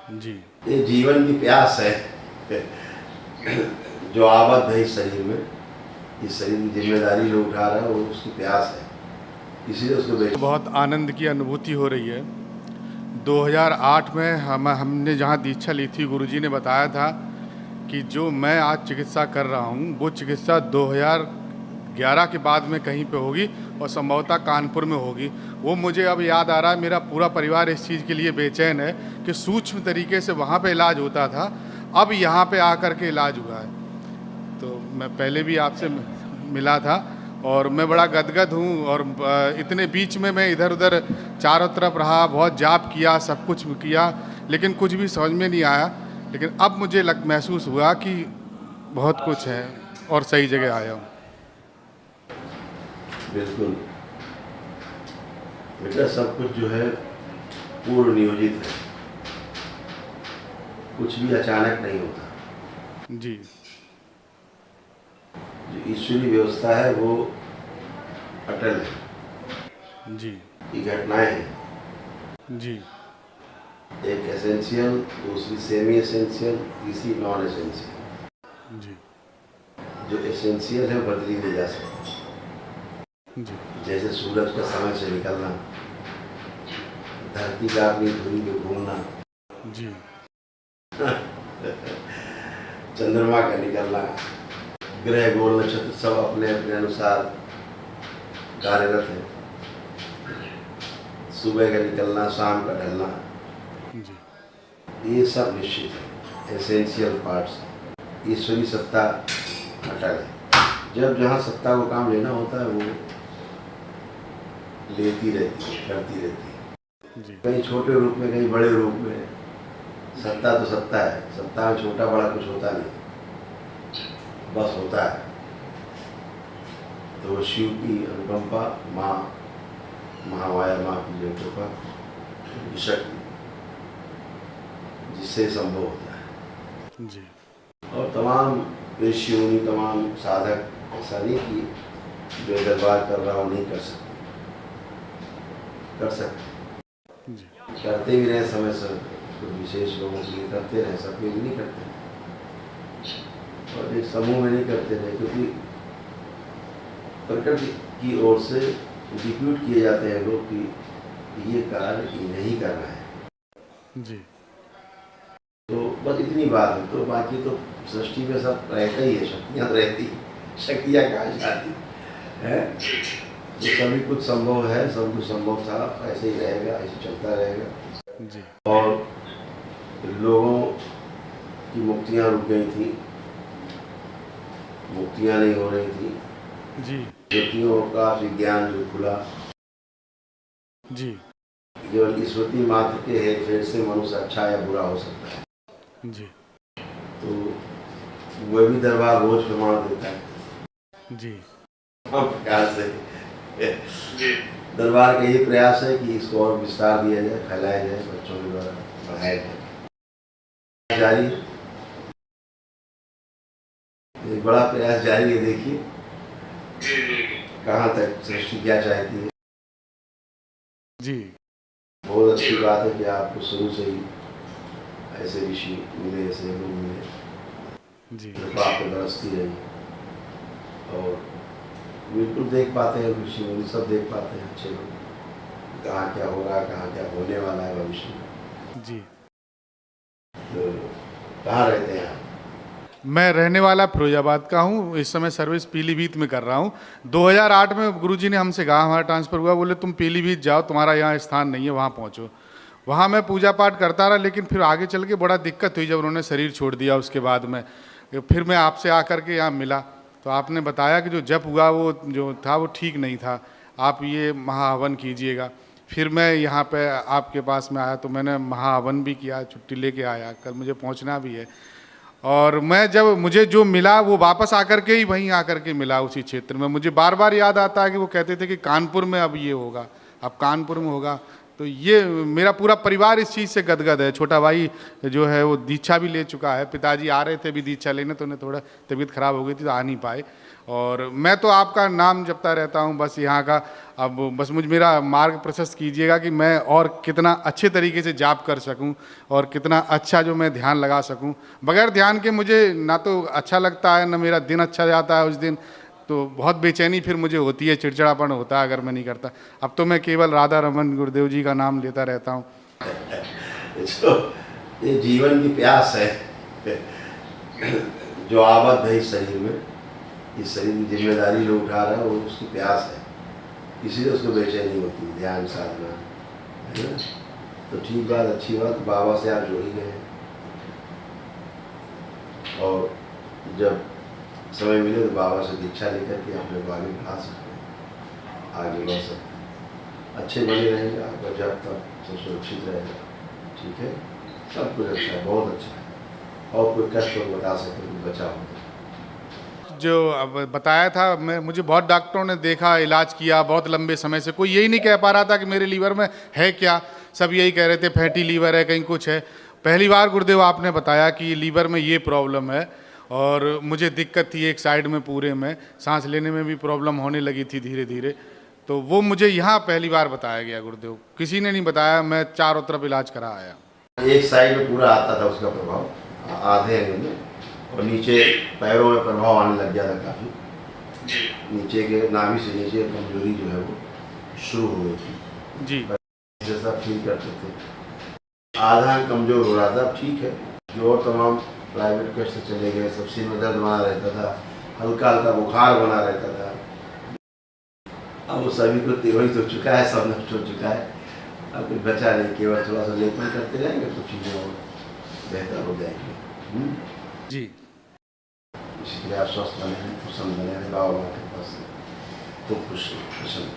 जी। ये जीवन की प्यास है जो आबद्ध है इस शरीर में। इस शरीर की जिम्मेदारी जो उठा रहा है वो उसकी प्यास है, इसीलिए उसको बहुत आनंद की अनुभूति हो रही है। 2008 में हमने जहाँ दीक्षा ली थी, गुरुजी ने बताया था कि जो मैं आज चिकित्सा कर रहा हूँ वो चिकित्सा 2011 के बाद में कहीं पे होगी और संभवतः कानपुर में होगी। वो मुझे अब याद आ रहा है, मेरा पूरा परिवार इस चीज़ के लिए बेचैन है कि सूक्ष्म तरीके से वहाँ पे इलाज होता था, अब यहाँ पे आकर के इलाज हुआ है। तो मैं पहले भी आपसे मिला था और मैं बड़ा गदगद हूँ। और इतने बीच में मैं इधर उधर चारों तरफ रहा, बहुत जाप किया, सब कुछ किया, लेकिन कुछ भी समझ में नहीं आया। लेकिन अब मुझे महसूस हुआ कि बहुत कुछ है और सही जगह आया हूँ। बिल्कुल बेटा, सब कुछ जो है पूर्व नियोजित है, कुछ भी अचानक नहीं होता। जी। जो ईश्वरीय व्यवस्था है वो अटल है। जी। ये घटनाएं हैं, जी। एक एसेंशियल, दूसरी सेमी एसेंशियल, तीसरी नॉन एसेंशियल। जी। जो एसेंशियल है बदली नहीं जा सकती। जी। जैसे सूरज का समय से निकलना, धरती का अपनी धुरी पे घूमना, जी। चंद्रमा का निकलना, ग्रह गोल नक्षत्र सब अपने अपने अनुसार कार्यरत है। सुबह का निकलना, शाम का ढलना, जी। ये सब निश्चित है, एसेंशियल पार्ट्स। ईश्वरी सत्ता अटल है। जब जहाँ सत्ता को काम लेना होता है वो लेती रहती है, करती रहती है, कहीं छोटे रूप में, कहीं बड़े रूप में। सत्ता तो सत्ता है, सत्ता में छोटा बड़ा कुछ होता नहीं, बस होता है। तो शिव की अनुकंपा, माँ महामाया, माँ की जो कृपा, उनकी शक्ति, जिससे संभव होता है। जी। और तमाम ऋषियों, तमाम साधक ऐसा नहीं कि जो दरबार कर रहा हो नहीं कर सकते, कर सकते। जी। करते भी रहे समय से, कुछ विशेष लोगों के लिए करते रहे, सब लोग नहीं करते, और एक समूह में नहीं करते रहे, क्योंकि प्रकृति की ओर से डिप्यूट किए जाते हैं लोग कि ये कार्य ये नहीं कर रहा है। जी। तो बस इतनी बात है। तो बाकी तो सृष्टि में सब रहता ही है, शक्तियाँ रहती, शक्तियाँ कहाँ जाती है। तो सभी कुछ संभव है, सब कुछ संभव था, ऐसे ही रहेगा, ऐसे चलता रहेगा। जी। और लोगों की मुक्तियाँ रुक गई थी, मुक्तियाँ नहीं हो रही थी। जी। ज्योतियों का विज्ञान जो खुला, जी। केवल स्मृति मात्र के हेरफेर से मनुष्य अच्छा या बुरा हो सकता है। जी। तो वह भी दरबार रोज प्रमाण देता है। जी। हम प्रकार से दरबार का ये प्रयास है कि इसको और विस्तार दिया जाए, फैलाया जाए, बच्चों के द्वारा बढ़ाया जाए। जारी है, एक बड़ा प्रयास जारी है। देखिए कहाँ तक सृष्टि क्या चाहती है। जी। बहुत अच्छी बात है कि आपको शुरू से ही ऐसे ऋषि मिले, ऐसे लोग मिले, जी। कृपा पे बरसती रही। और बिल्कुल देख पाते हैं, ऋषि मुनि सब देख पाते हैं, अच्छे लोग, कहाँ क्या हो रहा है, कहाँ क्या होने वाला है भविष्य में। जी। तो कहाँ रहते हैं आप? मैं रहने वाला फिरोजाबाद का हूँ, इस समय सर्विस पीलीभीत में कर रहा हूँ। 2008 में गुरुजी ने हमसे कहा, हमारा ट्रांसफ़र हुआ, बोले तुम पीलीभीत जाओ, तुम्हारा यहाँ स्थान नहीं है, वहाँ पहुँचो। वहाँ मैं पूजा पाठ करता रहा, लेकिन फिर आगे चल के बड़ा दिक्कत हुई जब उन्होंने शरीर छोड़ दिया। उसके बाद में फिर मैं आपसे आकर के यहाँ मिला, तो आपने बताया कि जो जप हुआ वो जो था वो ठीक नहीं था, आप ये महाहवन कीजिएगा। फिर मैं यहाँ पे आपके पास में आया, तो मैंने महाहवन भी किया, छुट्टी लेके आया, कल मुझे पहुँचना भी है। और मैं जब मुझे जो मिला वो वापस आकर के ही वहीं आकर के मिला, उसी क्षेत्र में। मुझे बार बार याद आता है कि वो कहते थे कि कानपुर में अब ये होगा, अब कानपुर में होगा। तो ये मेरा पूरा परिवार इस चीज़ से गदगद है। छोटा भाई जो है वो दीक्षा भी ले चुका है, पिताजी आ रहे थे भी दीक्षा लेने, तो उन्हें थोड़ा तबीयत खराब हो गई थी तो आ नहीं पाए। और मैं तो आपका नाम जपता रहता हूँ बस यहाँ का। अब बस मेरा मार्ग प्रशस्त कीजिएगा कि मैं और कितना अच्छे तरीके से जाप कर सकूँ और कितना अच्छा जो मैं ध्यान लगा सकूँ। बगैर ध्यान के मुझे ना तो अच्छा लगता है, ना मेरा दिन अच्छा जाता है उस दिन, तो बहुत बेचैनी फिर मुझे होती है, चिड़चिड़ापन होता है अगर मैं नहीं करता। अब तो मैं केवल राधा रमन गुरुदेव जी का नाम लेता रहता हूँ। ये जीवन की प्यास है जो आबद्ध है इस शरीर में, इस शरीर की जिम्मेदारी जो उठा रहा है वो उसकी प्यास है, इसीलिए उसको बेचैनी होती है। ध्यान साधना है ना, तो ठीक बात, अच्छी बात, बाबा से आप जुड़ ही गए और जब समय मिले तो बाबा से दीक्षा लेकर के अपने को आगे बढ़ा सकते हैं, आगे बढ़ सकते हैं, अच्छे बने रहेंगे, आपका जब तक सब सुरक्षित रहेगा। ठीक है, सब कुछ अच्छा है, बहुत अच्छा है। और कोई कष्ट हो बता सकते, कुछ बचा हो जो अब बताया था, मुझे बहुत डॉक्टरों ने देखा, इलाज किया बहुत लंबे समय से, कोई यही नहीं कह पा रहा था कि मेरे लीवर में है क्या। सब यही कह रहे थे फैटी लीवर है, कहीं कुछ है। पहली बार गुरुदेव आपने बताया कि लीवर में ये प्रॉब्लम है, और मुझे दिक्कत थी एक साइड में, पूरे में सांस लेने में भी प्रॉब्लम होने लगी थी धीरे धीरे। तो वो मुझे यहाँ पहली बार बताया गया गुरुदेव, किसी ने नहीं बताया, मैं चारों तरफ इलाज करा आया। एक साइड में पूरा आता था उसका प्रभाव, आधे अंग में, और नीचे पैरों में प्रभाव आने लग गया था काफ़ी। नीचे के नाभि से नीचे कमजोरी जो है वो शुरू हो गई थी जी, जैसा फील करते थे। आधा अंग कमजोर हो रहा था, ठीक है, जो और तमाम प्राइवेट कष्ट चले गए, सब सिर में दर्द बना रहता था, हल्का हल्का बुखार बना रहता था। अब वो सभी को वही तो चुका है, सब नष्ट हो चुका है, अब कुछ बचा नहीं, केवल थोड़ा सा लेपन करते रहेंगे तो चीज़ें और बेहतर हो जाएंगी। जी, इसलिए आप स्वस्थ बने हैं, प्रसन्न बने हैं, बाबा के पास तो खुश प्रसन्न।